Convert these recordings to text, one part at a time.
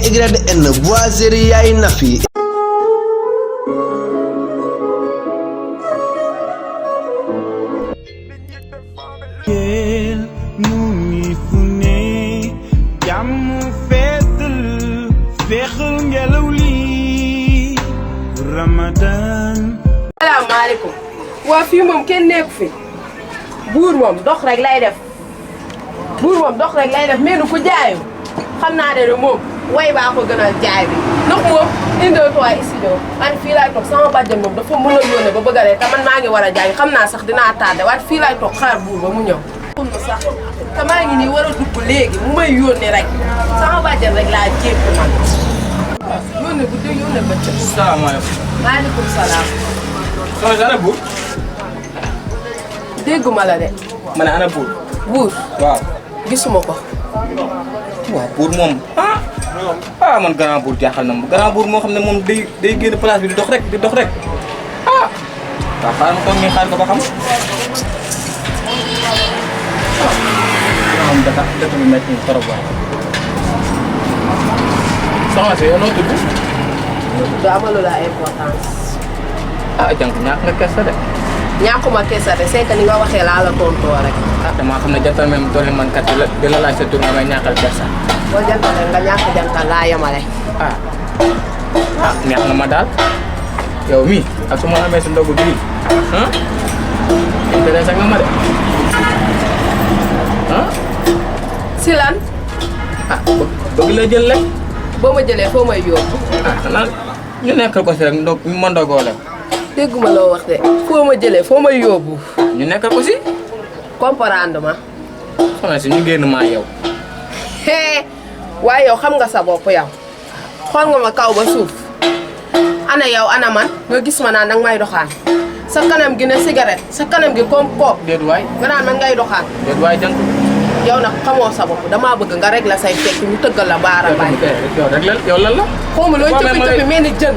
YN Boiserie Yaay Nafi. Salaamaaleykum. waa fii moom kenn nekku fi buur moom dox rek lay def mel ni ku jaayu xam naa ne moom way baa ko gënal jaay bi ndax moom indil ko ay studio man fii laay toog sama bàjjen moom dafa mën a yónnee ba bëgg a ree te man maa ngi war a jaay xam naa sax dinaa tardé waaye fii laay toog xaar buur ba mu ñëw. xam na sax te maa ngi nii war a dugg léegi mu may yónnee rek sama bàjjen rek laa jéem man. yónnee bu dee yónnee bëccëg. salaamaaleykum. maaleykum salaam. soxna si ana buur. dégguma la de. ma ne ana buur. buur. waaw. gisuma ko. waaw buur moom man grand buur jaaxal na ma grand buur moo xam ne moom day génn place bi di dox rek waaw xaaral ma toog nii xaar ko ba xam. waaw dëkk bi métti na trop waaye. soxna si yow noo tudd. du amalu la importance. jànk ñàkk nga kersa de. ñàkkuma kersa de c'est que ni nga waxee laa la tontoo rek. damaa xam ne jantal même doole man kat di la laaj sa tur nga may ñàkkal kersa. boo jantal nga ñàkk jantal laa yemale. neex na ma daal yow mii ak su ma amee sa ndogu bii intéressé nga ma de si lan. bëgg la jël rek. boo ma jëlee foo may yóbbu. xanaa ñu nekkal ko si rek ma ndogoo la. dégguma loo wax de foo ma jëlee foo may yóbbu. ñu nekkal ko si. comprendre ma. soxna si ñu génn maa yow. waaye yow xam nga sa bopp yow. xool nga ma kaw ba suuf. ana yow ana man nga gis ma naan danga may doxaan. sa kanam gi ne cigarette sa kanam gi comme koop. déet waay. nga naan man ngay doxaan. déet waay jànk. yow nag xamoo sa bopp damaa bëgg nga régler say fekk ñu tëggal la baara baay. yow lan la. xaw ma looy cëppi mel ni jën.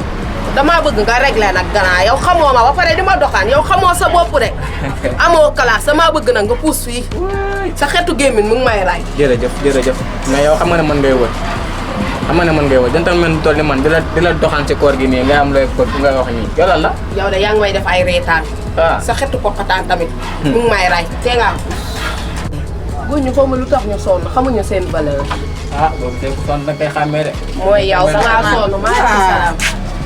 damaa bëgg nga régler nag gannaaw yow xamoo ma ba pare di ma doxaan yow xamoo sa bopp de. amoo classe damaa bëgg nag nga puus fii. sa xetu gémmiñ mu ngi may ray. jërëjëf mais yow xam nga ne mën ngay wër. jantal men toll ni man di la doxaan si koor gi nii nga am looy ko nga wax nii yow lan la. yow de yaa ngi may def ay reetaan. sa xetu kokkataan tamit. mu ngi may ray te nga am. góor ñu xaw ma lu tax ñu sonn xamuñu seen valeur. boobu tey ku sonn da nga koy xàmmee de. mooy yow sa ngaa sonn maaleykum salaam.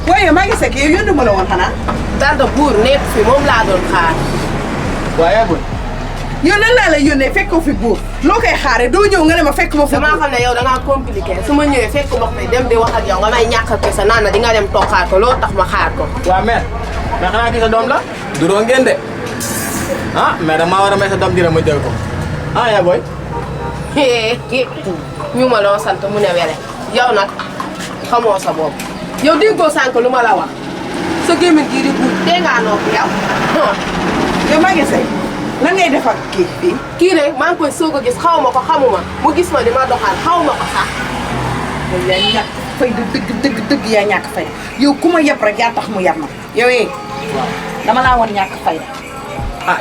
waaye maa ngi sekk yow yónni ma la woon xanaa. Tante buur nekk fi moom laa doon xaar. waaye bul. yow lan laa la yónnee fekk ko fi buur loo koy xaaree doo ñëw nga ne ma fekk ma fi. damaa xam ne yow da ngaa compliqué su ma ñëwee fekk ma fi dem di wax ak yow nga may ñàkk a sa naan na di nga dem toog xaar ko loolu tax ma xaar ko. waaw mais xanaa kii sa doom la. duroo ngeen de mais damaa war a may sa doom dina ma jël ko yaa booy. ñu ma loo sant mu ne wele yow nag xamoo sa bopp yow déggoo sànq lu ma la wax sa gémmiñ gii di buur dee ngaa noppi yow. yow maa ngi sekk lan ngay def ak kii fii. kii de maa ngi koy soog a gis xaw ma ko xamuma mu gis ma di ma doxal xaw ma ko sax. yow yaa ñàkk fay dëgg yaa ñàkk fay yow ku ma yeb rek yaa tax mu yeb ma yow dama laa woon ñàkk fay.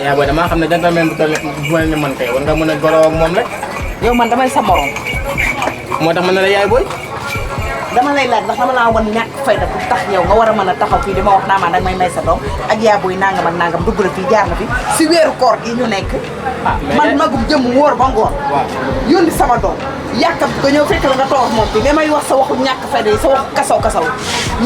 yaa booy damaa xam ne jantal men bu toll bu mel ni man kay war nga mën a goroo ak moom rek. yow man damay sa morom. moo tax ma ne la yaay booy. dama lay laaj ndax dama laa woon ñàkk fayda bu tax yow nga war a mën a taxaw fii di ma wax naa ma danga may sa doom ak yaa booy nangam ak nangam dugg la fii jaar na fi si weeru koor gi ñu nekk. man magum jëm wóor ba ngoon. yónni sama doom yàkkam ko ñëw fekk la nga toog moom fii mais may wax sa waxu ñàkk fayda yi sa waxu kasaw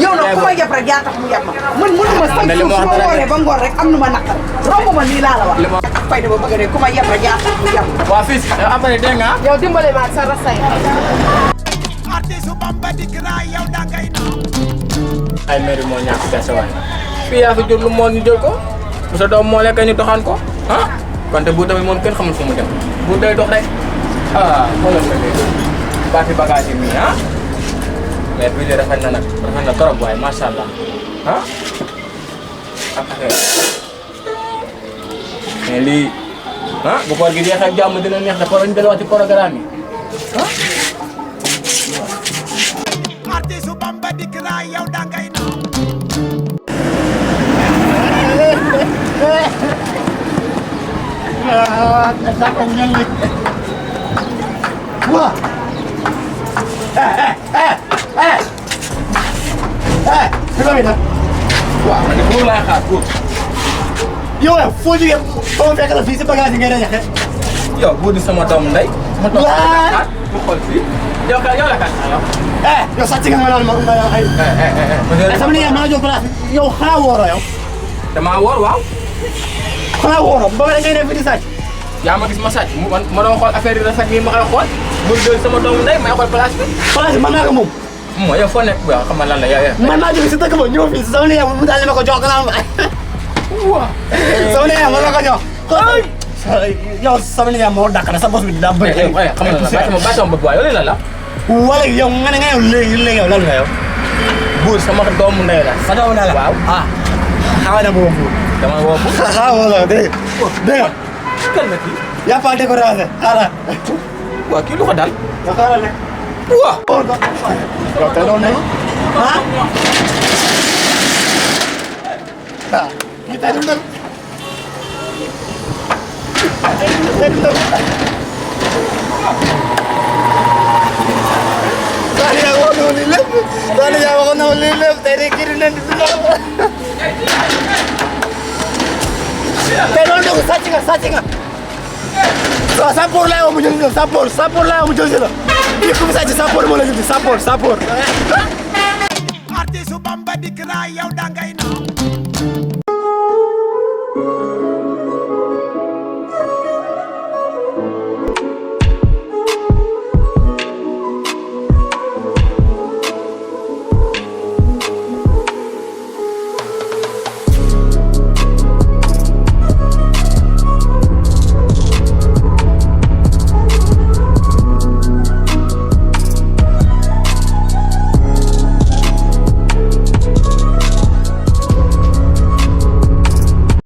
yow nag ku ma yeb rek yaa tax mu yeb ma man mënuma sax su ma wooree ba ngoon rek am na ma naqar romb ma nii laa la wax ñàkk fayda ba bëgg ne ku ma yeb rek yaa tax mu yeb ma. waa fii après dégg nga. yow dimbale ma ak sa rasay. ay mairie moo ñàkk kese waaye fii yaa fi jur lu moo ñu jël ko bu sa doom moo lekk ñu doxaan ko wante bu tamit moom kenn xamul fu mu dem bu day dox rek xoolal ma léegi baati bagage yi nii mais bii de rafet na nag rafet na trop waaye macha allah ak affaire mais lii bu koor gi jeexee ak jàmm dina neex dafa ñu delluwaat ci programme yi artisu Bamba dikk na yow dangay naw Wah, Di ko nag. waaw man de buur laay xaar buur. Yow foo jógee ba ma fekk la fii si bagage yi ngay rajaxe. yow buur di sama doomu ndey. ma toog Waay. mu xool fii. yow ka yow la kan yow. Yow sàcc nga ma loolu ma ay. Sama nijaay maa jox place bi yow xanaa wooroo yow. damaa woor waaw. Xanaa wooroo ba pare ngay def fi di sàcc. yaa ma gis ma sàcc ma doon xool affaire yi rafet nii ma koy xool. buur jël sama doomu ndey may xool place bi. Place bi man naa ko moom. yow foo nekk bu xam nga lan la yow. Man maa jógee si dëkk ba ñëw fii sama nijaay mu daal di ma ko jox gannaaw ma. Sama nijaay ma la ko jox. Yow sama nijaay moo dàq na sa bos bi daa bëri. xam nga lan la bàyyi sama bopp waaye loolu la. Wala yow nga ne nga yow léegi yow lan nga yow. buur sama doomu ndey la. Sa doomu ndey la waaw. xaaral na boobu. dama woo buur. Wala dégg nga. kan la kii. yaa fa décoration xaaral. waaw kii lu ko dal. nga xaaral ne. waaw. yow te doon nañu. ñu tey du ndal. tey du ndal. Sani yaa waxoon na ma lii lépp. Sani yaa waxoon na ma lii lépp tey de kii du nen di ndal. tey doon dugg sàcc nga. waaw Sappoor laa yoo mu jël si la Sappoor laa yoo mu jël si la kii ku fi sàcc Sappoor moo la jël si Sappoor. artiste Bamba dikk naa yow da